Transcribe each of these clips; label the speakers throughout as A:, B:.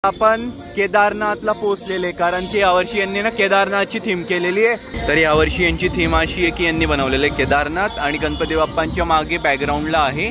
A: आपण केदारनाथला पोहोचलेले, कारण की यावर्षी यांनी ना केदारनाथची थीम केलेली आहे. तर यावर्षी यांची थीम अशी आहे की यांनी बनवलेले केदारनाथ आणि गणपती बाप्पांच्या मागे बॅकग्राऊंडला आहे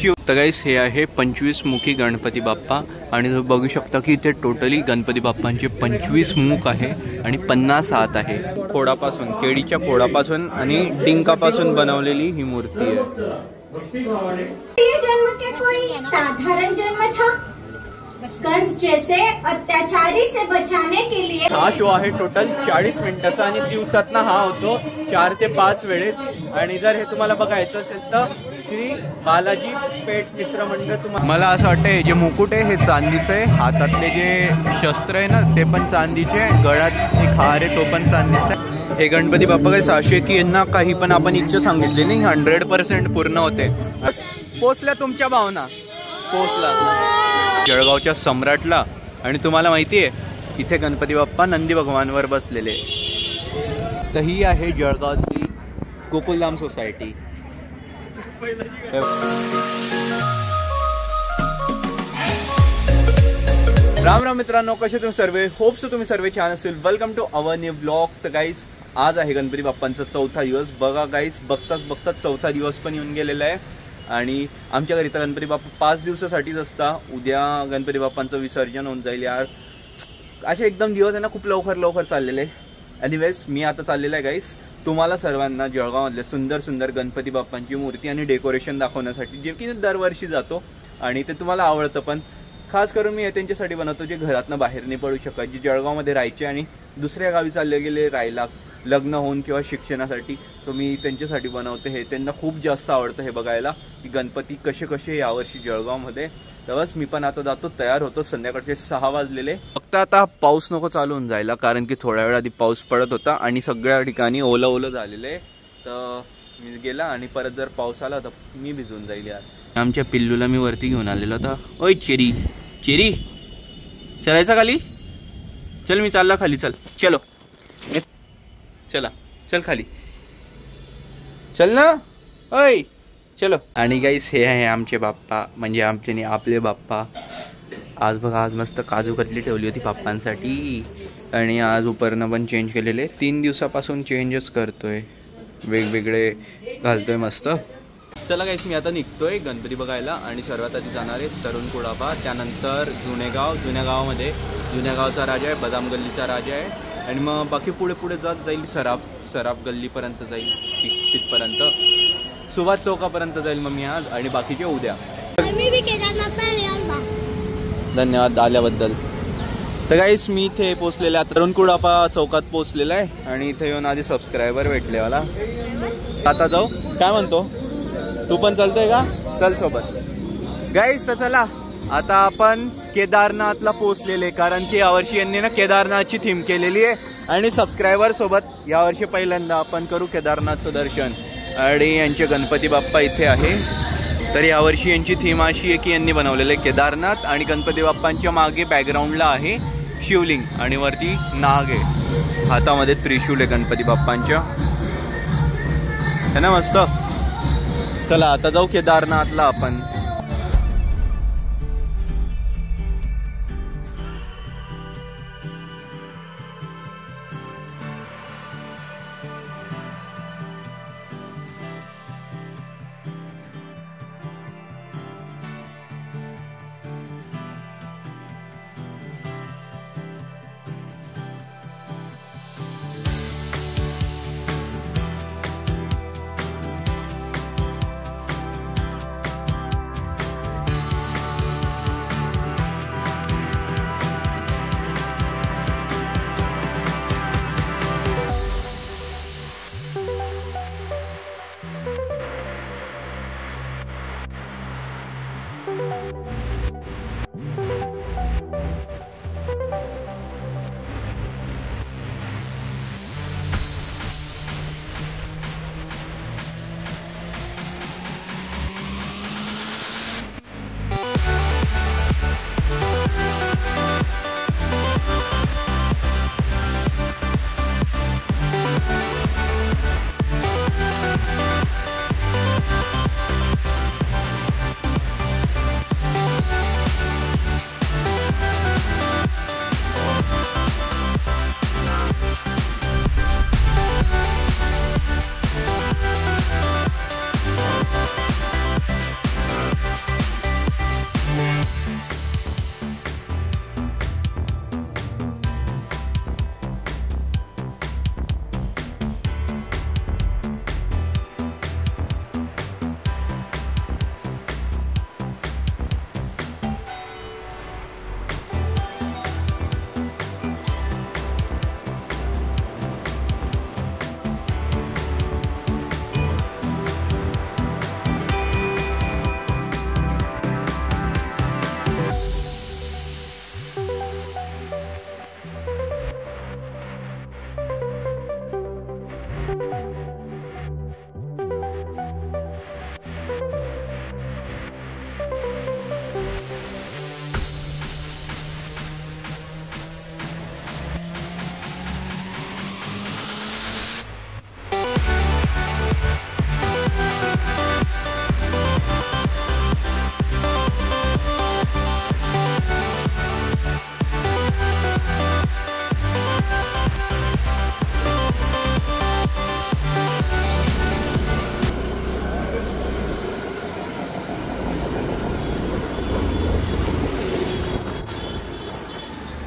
A: शिव. तर गाईस हे आहे 25 मुखी गणपती बाप्पा आणि तुम्ही बघू शकता की इथे टोटली गणपती बाप्पांचे 25 मुख आहे आणि 50 हात आहे. खोडापासून, केळीच्या खोडापासून आणि डिंकापासून बनवलेली ही मूर्ती आहे.
B: ये जन्म के कोई साधारण जन्म था, कंस जैसे अत्याचारी से बचाने के लिए.
A: हा शो आहे टोटल 40 मिनिटाचा आणि दिवसातना हा होतो 4 ते 5 वेळेस. आणि जर हे तुम्हाला बघायचं असेल तर श्री बालाजी पेठ मित्र मंडळ. तुम्हाला मला असं वाटतं हे जे मुकुट आहे हे चांदीचं आहे, हातातले जे शस्त्र आहे ना ते पण चांदीचे, गळ्यात एक हार आहे तो पण चांदीचा आहे. हे गणपती बाप्पा काय साशे की यांना काही पण आपण इच्छा सांगितली नाही 100% पूर्ण होते. पोचल्या तुमच्या भावना, पोचला जळगावच्या सम्राटला. आणि तुम्हाला माहिती आहे इथे गणपती बाप्पा नंदी भगवानवर बसलेले. तर ही आहे जळगावची गोकुलधाम सोसायटी. राम राम मित्रांनो, कसे तुम्ही सर्व? होप सो तुम्ही सर्व छान असेल. Welcome to our new blog. तर गाईस आज आहे गणपती बाप्पांचा 4था दिवस. बघा गाईस, बघताच 4था दिवस पण येऊन गेलेला आहे. आणि आमच्या घरी तर गणपती बाप्पा 5 दिवसासाठीच असता. उद्या गणपती बाप्पांचं विसर्जन होऊन जाईल यार. असे एकदम दिवस आहे ना खूप लवकर चाललेले. एनिवेज मी आता चाललेलं आहे गाईस तुम्हाला सर्वांना जळगावमधले सुंदर गणपती बाप्पांची मूर्ती आणि डेकोरेशन दाखवण्यासाठी, जे की दरवर्षी जातो आणि ते तुम्हाला आवडतं. पण खास करून मी हे त्यांच्यासाठी बनवतो जे घरातनं बाहेर नाही पडू शकत, जे जळगावमध्ये राहायचे आणि दुसऱ्या गावी चालले गेले राहायला, लग्न होऊन किंवा शिक्षणासाठी. सो मी त्यांच्यासाठी बनवते. हे त्यांना खूप जास्त आवडतं हे बघायला की गणपती कसे यावर्षी जळगावमध्ये. तर बस मी पण आता जातो, तयार होतो. संध्याकाळचे 6 वाजलेले. फक्त आता पाऊस नको चालू होऊन जायला, कारण की थोड्या वेळ आधी पाऊस पडत होता आणि सगळ्या ठिकाणी ओलं झालेले. तर मी गेला आणि परत जर पाऊस आला तर मी भिजून जाईल यार. आमच्या पिल्लूला मी वरती घेऊन आलेलो होता. ओय चेरी चलायचा खाली, चल मी चालला खाली, चल चलो चला चल खाली चल ना, ओय चलो. आणि गाईस हे आहे आमचे बाप्पा, म्हणजे आमचे नाही आपले बाप्पा. आज बघा, आज मस्त काजू कतली ठेवली होती बाप्पांसाठी आणि आज उपरणं पण चेंज केलेले. 3 दिवसापासून चेंजच करतोय, वेगवेगळे घालतोय मस्त. चला गाईस मी आता निघतोय गणपती बघायला आणि सर्वात आधी जाणार आहे तरुण कुडाबा, त्यानंतर जुन्या गावामध्ये जुन्या गावचा राजा आहे, बदाम गल्लीचा राजा आहे. आणि मग बाकी पुढे जात जाईल सराफ गल्लीपर्यंत जाईल, तिथपर्यंत सुभाष चौकापर्यंत जाईल मग मी आज, आणि बाकीचे उद्या. धन्यवाद आल्याबद्दल. तर गाईस मी इथे पोचलेला आहे, तरुण कुडाबा चौकात पोचलेला आहे आणि इथे येऊन आधी सबस्क्रायबर भेटले मला. आता जाऊ, काय म्हणतो तू पण चालतोय का? चल सोबत गाईस. तर चला आता आपण केदारनाथला पोहोचलेले, कारण की यावर्षी यांनी ना केदारनाथची थीम केलेली आहे आणि सबस्क्रायबर सोबत यावर्षी पहिल्यांदा आपण करू केदारनाथचं दर्शन. आणि यांचे गणपती बाप्पा इथे आहे. तर यावर्षी यांची थीम अशी आहे की यांनी बनवलेले केदारनाथ आणि गणपती बाप्पांच्या मागे बॅकग्राऊंडला आहे शिवलिंग आणि वरती नाग आहे, हातामध्ये त्रिशूल आहे गणपती बाप्पांच्या, है ना मस्त. चला आता जाऊ केदारनाथला आपण.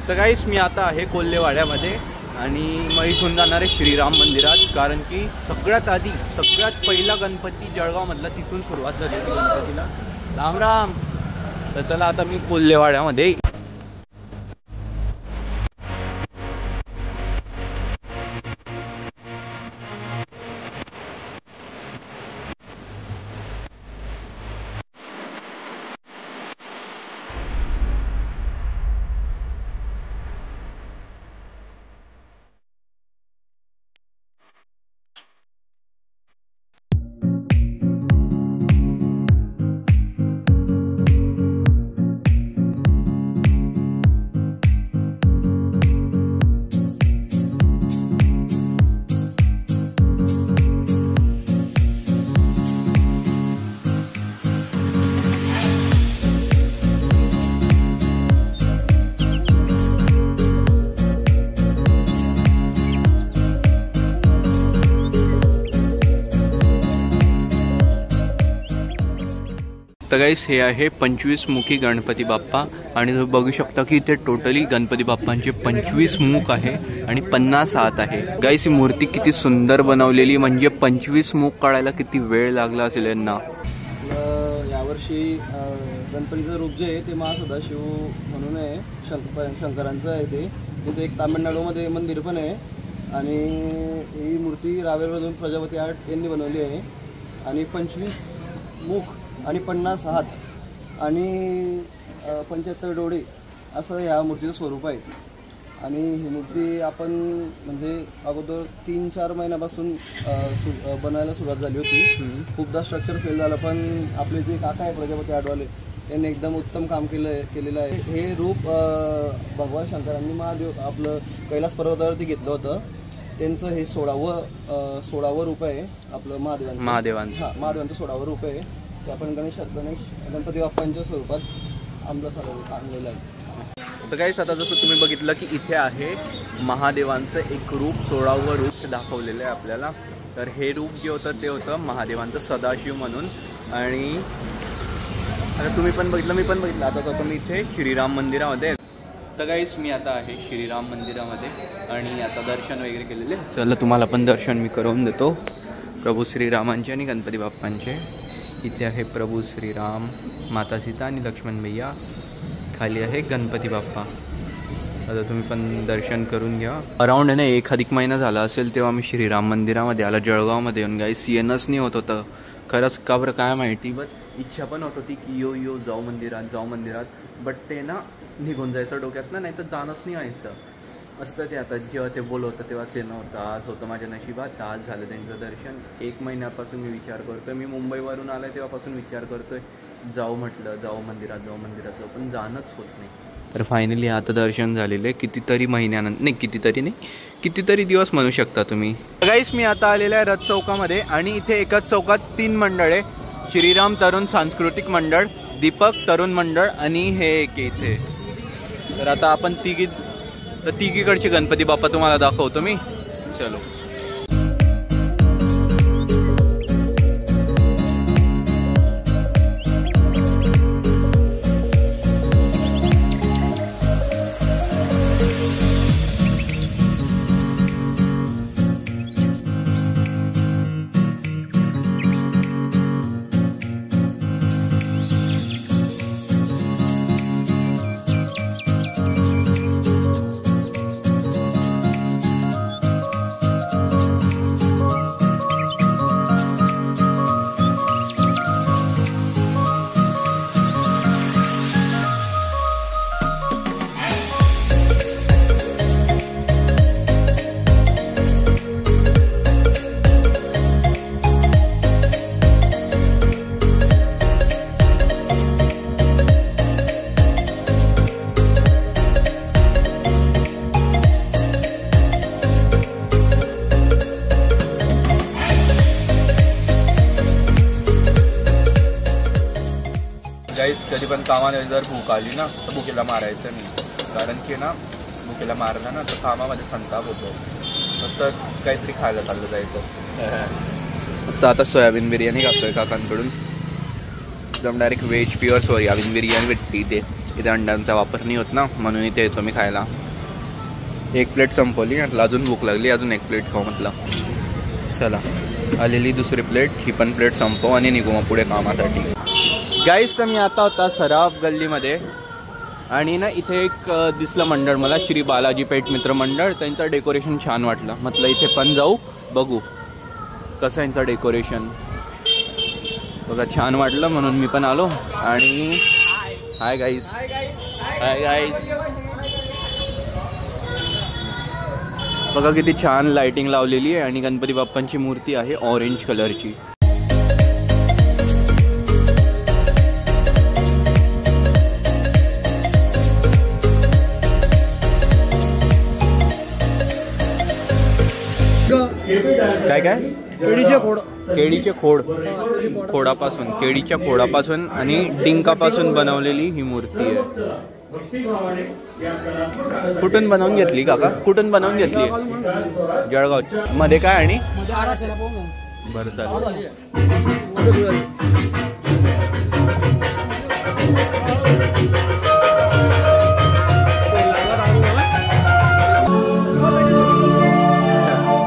A: तर गाईस मी आता आहे कोल्हेवाड्यामध्ये आणि मग इथून जाणार आहे श्रीराम मंदिरात, कारण की सगळ्यात पहिला गणपती जळगावमधला तिथून सुरुवात झाली होती गणपतीला. राम राम. तर चला आता मी कोल्हेवाड्यामध्ये. तर गाईस हे आहे 25 मुखी गणपती बाप्पा आणि तुम्ही बघू शकता की इथे टोटली गणपती बाप्पांचे 25 मुख आहे आणि 50 हात आहे. गाईस ही मूर्ती किती सुंदर बनवलेली, म्हणजे 25 मुख काढायला किती वेळ लागला असेल यांना.
C: यावर्षी गणपतीचं रूप जे आहे ते महासदाशिव म्हणून आहे, शंकरांचं आहे ते. त्याचं एक तामिळनाडूमध्ये मंदिर पण आहे आणि ही मूर्ती रावेरमधून प्रजापती आर्ट यांनी बनवली आहे आणि 25 मुख आणि 50 हात आणि 75 डोळे असं ह्या मूर्तीचं स्वरूप आहे. आणि ही मूर्ती आपण म्हणजे अगोदर 3-4 महिन्यापासून बनायला सुरुवात झाली होती. खूपदा स्ट्रक्चर फेल झालं, पण आपले जे काका आहे प्रजापती आर्टवाले त्यांनी एकदम उत्तम काम केलेलं आहे. हे रूप भगवान शंकरांनी महादेव आपलं कैलास पर्वतावरती घेतलं होतं. त्यांचं हे 16वं रूप आहे आपलं महादेवांचं. महादेवांचं 16वं रूप आहे. ते आपण गणपती बाप्पांच्या स्वरूपात आणलेलं आहे.
A: तर गाईस आता जसं तुम्ही बघितलं की इथे आहे महादेवांचं एक रूप, 16वं रूप दाखवलेलं आहे आपल्याला. तर हे रूप जे होतं ते होतं महादेवांचं सदाशिव म्हणून. आणि आता तुम्ही पण बघितलं, मी पण बघितलं. आता जातो मी इथे श्रीराम मंदिरामध्ये. तर गाईस मी आता आहे श्रीराम मंदिरामध्ये आणि आता दर्शन वगैरे केलेले. चला तुम्हाला पण दर्शन मी करून देतो प्रभू श्रीरामांचे आणि गणपती बाप्पांचे. इथे आहे प्रभू श्रीराम, माता सीता आणि लक्ष्मण भैया. खाली आहे गणपती बाप्पा. आता तुम्ही पण दर्शन करून घ्या. अराऊंड आहे ना 1 महिना झाला असेल तेव्हा मी श्रीराम मंदिरामध्ये आला जळगावमध्ये येऊन. गाईस येणंच नाही होत होतं खरंच, का बरं काय माहिती. बट इच्छा पण होत होती की यो जाऊ मंदिरात. बट ते ना निघून जायचं डोक्यात ना, नाही तर जाणंच नाही व्हायचं. असतं ते आता जेव्हा ते बोलवतं तेव्हा ते नव्हतं. आज होतं माझ्या नशिबात, आज झालं त्यांचं दर्शन. 1 महिन्यापासून मी विचार करतोय, मी मुंबईवरून आलो आहे तेव्हापासून विचार करतोय जाऊ मंदिरात जाऊ, पण जाणंच होत नाही. तर फायनली आता दर्शन झालेलं आहे कितीतरी दिवस म्हणू शकता तुम्ही. गाईस मी आता आलेलं आहे रथ चौकामध्ये आणि इथे एकाच चौकात 3 मंडळ आहे. श्रीराम तरुण सांस्कृतिक मंडळ, दीपक तरुण मंडळ आणि हे एक इथे. तर आता आपण तिघीकडचे गणपती बाप्पा तुम्हाला दाखवतो मी. चलो. कधी पण कामाने जर भूक आली ना तर भुकेला मारायचं नाही, कारण की ना भुकेला मारला ना तर कामामध्ये संताप होतो. तर काहीतरी खायला चाललं जायचं. तर आता सोयाबीन बिर्याणी खातोय काकांकडून, एकदम direct veg pure soybean biryani भेटते इथे. इथे अंड्यांचा वापर नाही होत ना, म्हणून इथे येतो मी खायला. एक प्लेट संपवली, म्हटलं अजून भूक लागली, अजून एक प्लेट खाऊ म्हटलं. चला आलेली दुसरी प्लेट, ही पण प्लेट संपव आणि निघू मग पुढे कामासाठी. गाईस तर मी आता होता सराफ गल्लीमध्ये आणि ना इथे एक दिसलं मंडळ मला, श्री बालाजी पेठ मित्र मंडळ. त्यांचं डेकोरेशन छान वाटलं, म्हटलं इथे पण जाऊ बघू कसं यांचं डेकोरेशन. बघा छान वाटलं म्हणून मी पण आलो. आणि हाय गाईस, हाय गाईस, बघा किती छान लाइटिंग लावलेली आहे. आणि गणपती बाप्पांची मूर्ती आहे ऑरेंज कलरची. काय काय केळीचे खोड, खोडापासून, केळीच्या खोडापासून आणि डिंकापासून बनवलेली ही मूर्ती आहे. कुठून बनवून घेतली काका, कुठून बनवून घेतली? जळगाव मध्ये. काय आणि बरं चालेल.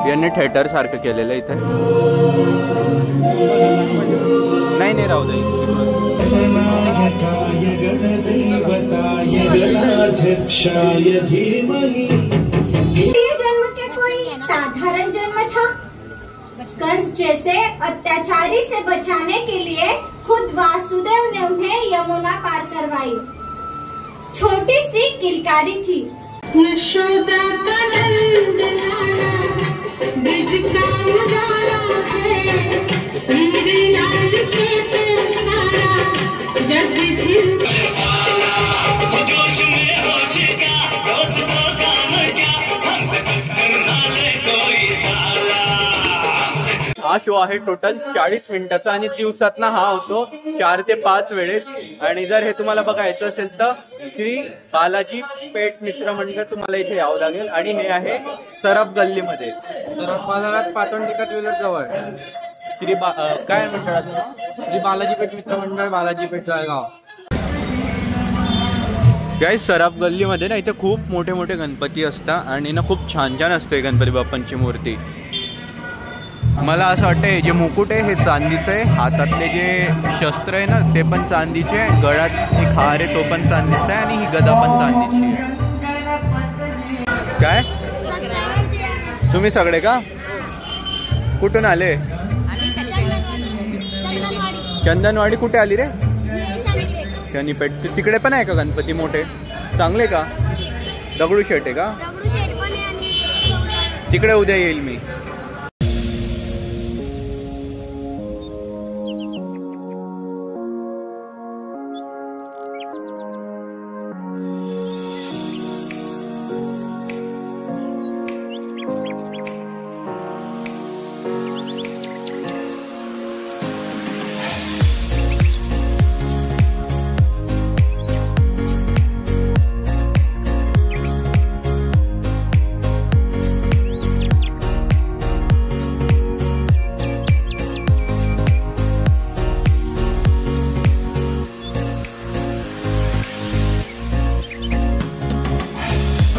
A: यांनी थिएटर सारखं केलेलं इथे. नाही राहू दे.
B: ये जन्म के कोई साधारण जन्म था? कंस जैसे अत्याचारी से बचाने के लिए खुद वासुदेव ने उन्हें यमुना पार करवाई. छोटी सी किलकारी थी. यशोदा का नंद लाला, ब्रिज का उजाला है, लाल से सारा जग झिल.
A: हा शो आहे टोटल 40 मिनिटाचा आणि दिवसातना हा होतो 4 ते 5 वेळेस. आणि जर हे तुम्हाला बघायचं असेल तर श्री बालाजी पेठ मित्र मंडळ तुम्हाला इथे यावं लागेल. आणि हे आहे सराफ गल्लीमध्ये, सराफ बाजारात पातोंडी कटविलर जवळ. श्री काय मंडळाचं? श्री बालाजी पेठ मित्र मंडळ, बालाजी पेठ जळगाव. गाईस सराफ गल्लीमध्ये ना इथे खूप मोठे मोठे गणपती असतात आणि ना खूप छान छान असते गणपती बाप्पांची मूर्ती. मला असं वाटतं हे जे मुकुट आहे हे चांदीचं आहे, हातातले जे शस्त्र आहे ना ते पण चांदीचे आहे, गळ्यात एक हार आहे तो पण चांदीचा आहे आणि ही गदा पण चांदीची आहे. काय तुम्ही सगळे का कुठून आले? चंदनवाडी. कुठे आली रे? शनीपेठ. तिकडे पण आहे का गणपती मोठे चांगले का? दगडूशेठ आहे का? तिकडे उद्या येईल मी.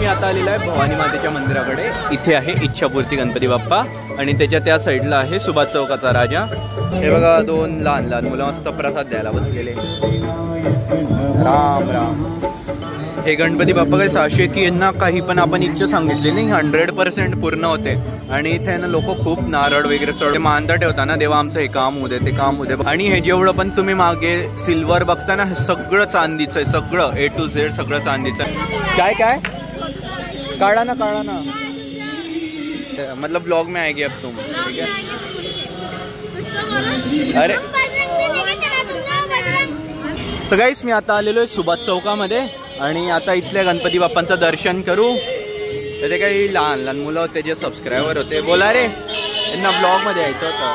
A: आता आलेला आहे भवानी मातेच्या मंदिराकडे. इथे आहे इच्छापूर्ती गणपती बाप्पा आणि त्याच्या त्या साईडला आहे सुभाष चौकाचा राजा. हे बघा 2 लहान लहान मुलं मस्त प्रसाद द्यायला बसलेले. राम राम. हे गणपती बाप्पा काय साशे की यांना काही पण आपण इच्छा सांगितली नाही 100% पूर्ण होते. आणि इथे ना लोक खूप नारळ वगैरे चढ मानता ठेवताना देवा आमचं हे काम होऊ दे ते काम होऊ दे. आणि हे जेवढं पण तुम्ही मागे सिल्वर बघता ना हे सगळं चांदीचं आहे, सगळं A to Z सगळं चांदीचं आहे. काय काय काढ़ा ना मतलब ब्लॉग में आएगी अब तुम, ठीक है? अरे तर गाईस मी आता आलेलो आहे सुभाष चौकामध्ये आणि आता इथल्या गणपती बाप्पांचं दर्शन करू. ते काही लहान लहान मुलं होते जे सबस्क्रायबर होते. बोला रे यांना ब्लॉग मध्ये यायचं होतं.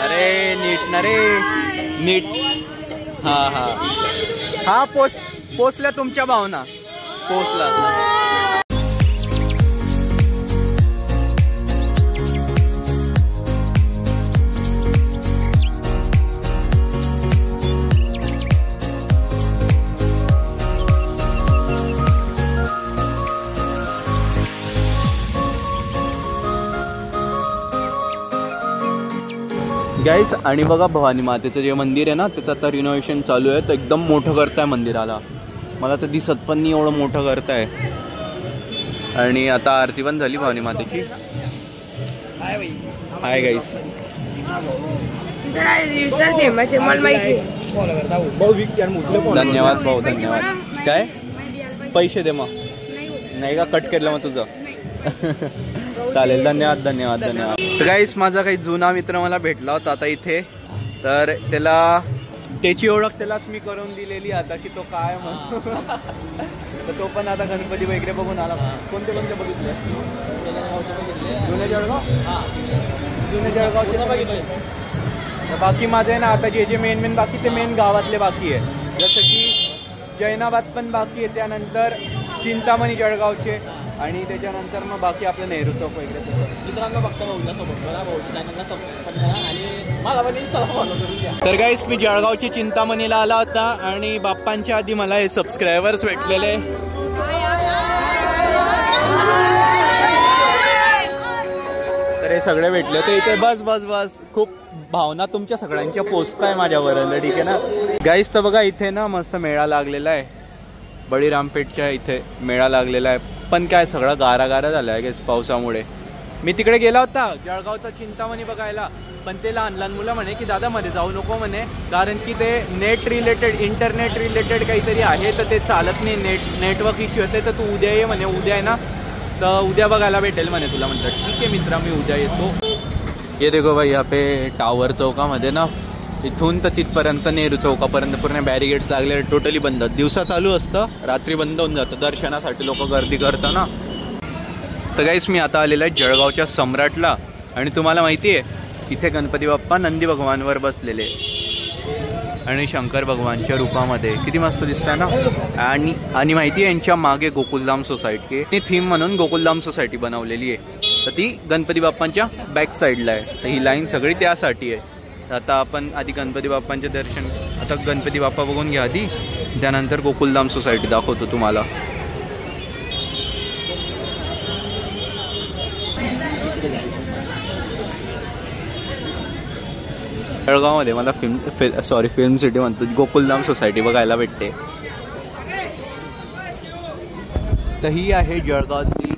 A: अरे नीट ना रे नीट. हा पोचल्या तुमच्या भावना पोचला. गाईज आणि बघा भवानी मातेचं जे मंदिर आहे ना त्याचं आता रिनोव्हेशन चालू आहे. तर एकदम मोठं करताय मंदिराला. मला तर दिसत पण नाही एवढं मोठं करताय. आणि आता आरती पण झाली भवानी मातेची. Hi guys. धन्यवाद भाऊ धन्यवाद. काय पैसे दे मग. नाही का कट केलं मग तुझं. चालेल धन्यवाद धन्यवाद धन्यवाद. तर गाईस माझा काही जुना मित्र मला भेटला होता आता इथे. तर त्याला त्याची ओळख त्यालाच मी करून दिलेली आता की तो काय म्हणतो. तर तो पण आता गणपती वगैरे बघून आला. कोणते कोणते बघितले. जुने जळगाव. जुने जळगाव बघितले. बाकी माझे आहे ना आता जे जे मेन बाकी ते मेन गावातले बाकी आहे. जसं की जैनाबाद पण बाकी आहे. त्यानंतर चिंतामणी जळगावचे आणि त्याच्यानंतर मग बाकी आपलं नेहरू चौक वगैरे. मित्रांनो बघता तर गाईस मी जळगावच्या चिंतामणीला आला होता आणि बाप्पांच्या आधी मला हे सबस्क्रायबर्स भेटलेले. तर हे सगळे भेटले तर इथे बस बस बस खूप भावना तुमच्या सगळ्यांच्या पोचताय माझ्यावर. ठीक आहे ना गाईस. तर बघा इथे ना मस्त मेळा लागलेला आहे. बळीरामपेठच्या इथे मेळा लागलेला आहे. पण काय सगळं गारा झालं आहे गेस पावसामुळे. मी तिकडे गेला होता जळगावचा चिंतामणी बघायला. पण ते लहान लहान मुलं म्हणे की दादा मध्ये जाऊ नको म्हणे कारण की ते नेट रिलेटेड इंटरनेट रिलेटेड काहीतरी आहे तर ते चालत नाही. नेटवर्क इश्यू होते तर तू उद्या ये म्हणे. उद्या आहे ना तर उद्या बघायला भेटेल म्हणे तुला. म्हणतात ठीक आहे मित्रा मी उद्या येतो. ये देखो भाई यहाँ पे टावर चौकामध्ये ना इथून तर तिथपर्यंत नेहरू चौकापर्यंत पूर्ण बॅरिगेड्स लागले. टोटली बंद. दिवसा चालू असतं रात्री बंद होऊन जातं. दर्शनासाठी लोक गर्दी करतात ना. तर गाईस मी आता आलेला आहे जळगावच्या सम्राटला. आणि तुम्हाला माहिती आहे इथे गणपती बाप्पा नंदी भगवानवर बसलेले आणि शंकर भगवानच्या रूपामध्ये. किती मस्त दिसतंय ना. आणि माहिती आहे यांच्या मागे गोकुलधाम सोसायटी आहे. थीम म्हणून गोकुलधाम सोसायटी बनवलेली आहे. तर ती गणपती बाप्पांच्या बॅक साईडला आहे. तर ही लाईन सगळी त्यासाठी आहे. तर आता आपण आधी गणपती बाप्पांचे दर्शन आता गणपती बाप्पा बघून घ्या आधी. त्यानंतर गोकुलधाम सोसायटी दाखवतो तुम्हाला. जळगावमध्ये मला फिल्म सिटी म्हणतो गोकुलधाम सोसायटी बघायला भेटते. तर ही आहे जळगावातली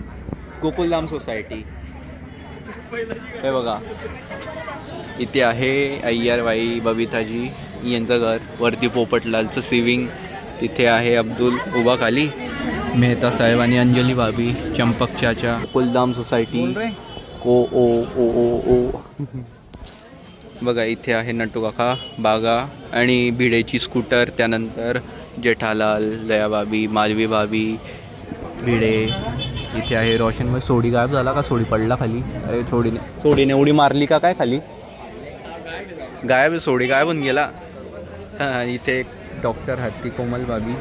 A: गोकुलधाम सोसायटी. हे बघा इथे आहे अय्यरबाई बबिताजी यांचं घर. वरती पोपटलालचं सिविंग. तिथे आहे अब्दुल उभा खाली. मेहता साहेब आणि अंजली भाभी चंपक चाचा. गोकुलधाम सोसायटी ओ ओ ओ ओ ओ. बघा इथे आहे नट्टू काका बागा आणि भिडेची स्कूटर. त्यानंतर जेठालाल दयाभाभी माधवी भाभी भिडे. इथे आहे रोशन. सोडी गायब झाला का. सोडी पडला खाली. अरे सोडीने उडी मारली का काय खाली. गायब सोडी गायब होऊन गेला. इथे एक डॉक्टर हत्ती कोमल भाभी.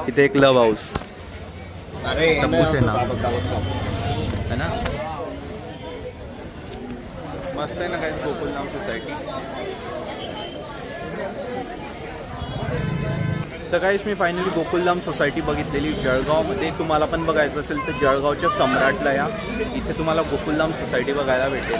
A: इथे एक लव हाऊस तब्बू सेना है ना. मस्त आहे ना काय गोकुलधाम सोसायटी. तर काहीच मी फायनली गोकुलधाम सोसायटी बघितलेली जळगावमध्ये. तुम्हाला पण बघायचं असेल तर जळगावच्या सम्राटला या. इथे तुम्हाला गोकुलधाम सोसायटी बघायला भेटेल.